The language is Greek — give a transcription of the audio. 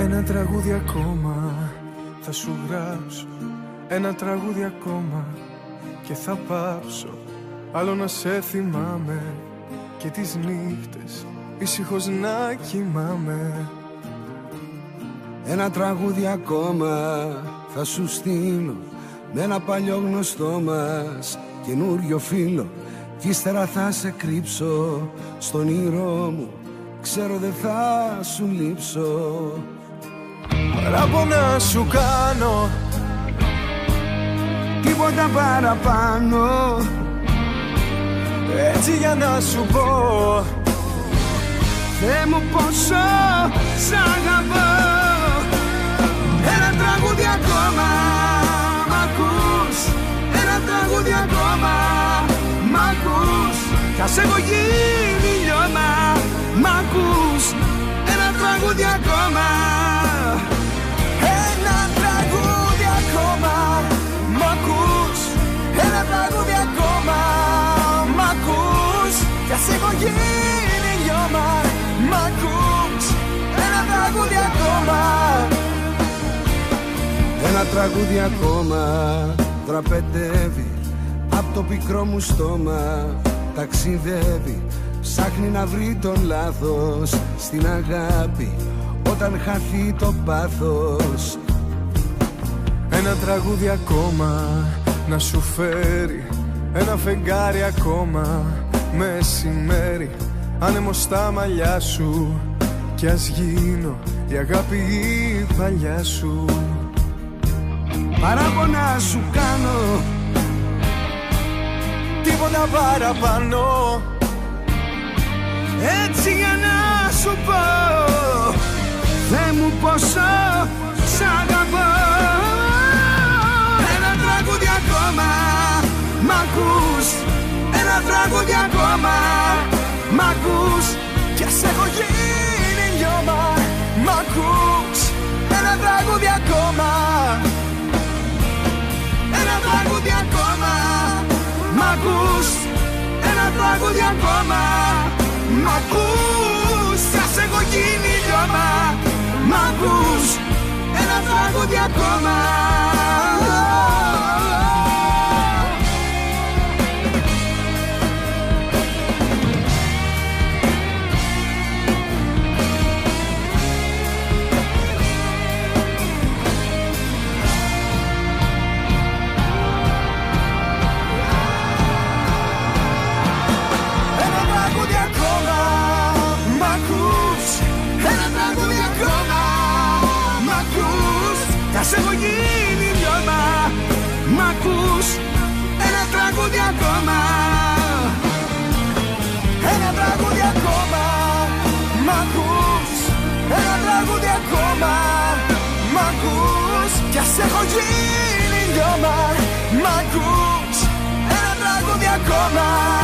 Ένα τραγούδι ακόμα θα σου γράψω, ένα τραγούδι ακόμα και θα πάψω. Άλλο να σε θυμάμαι και τις νύχτες ήσυχος να κοιμάμαι. Ένα τραγούδι ακόμα θα σου στείλω με ένα παλιό γνωστό μας καινούριο φίλο. Κι ύστερα θα σε κρύψω στον όνειρό μου, ξέρω δεν θα σου λείψω. Παράπονα σου κάνω, τίποτα παραπάνω, έτσι για να σου πω, Θεέ μου πόσο σ' αγαπώ. Ένα τραγούδι ακόμα, μ' ακούς? Ένα τραγούδι ακόμα, μ' ακούς? Κι ας έχω γίνει λιώμα, μ' ακούς? Ένα τραγούδι ακόμα. ένα τραγούδι ακόμα, μ' ακούς? Ένα τραγούδι ακόμα, μ' ακούς? Κι ας έχω γίνει λιώμα, μ' ακούς? Ένα τραγούδι ακόμα. Ένα τραγούδι ακόμα τραπετεύει απ' το πικρό μου στόμα, ταξιδεύει, ψάχνει να βρει τον λάθος στην αγάπη όταν χαθεί το πάθος. Ένα τραγούδι ακόμα να σου φέρει, ένα φεγγάρι ακόμα μεσημέρι, άνεμο στα μαλλιά σου κι ας γίνω η αγάπη η παλιά σου. Παράπονα σου κάνω, τίποτα παραπάνω, έτσι για να σου πω, Θεέ μου πόσο σ' αγαπώ. Ένα τραγούδι ακόμα, μ' ακούς? Ένα τραγούδι ακόμα, μ' ακούς? κι ας έχω γίνει λιώμα, μ' ακούς? Ένα τραγούδι ακόμα. Ένα τραγούδι ακόμα, μ' ακούς? Ένα τραγούδι ακόμα, μ' ακούς? Κι ας έχω γίνει λιώμα, μ' ακούς? Ένα τραγούδι ακόμα. Ας έχω γίνει λιώμα, μ' ακούς? Ένα τραγούδι ακόμα. Ένα τραγούδι ακόμα, μ' ακούς? Ένα τραγούδι ακόμα, μ' ακούς? Κι ας έχω γίνει λιώμα, μ' ακούς? Ένα τραγούδι ακόμα.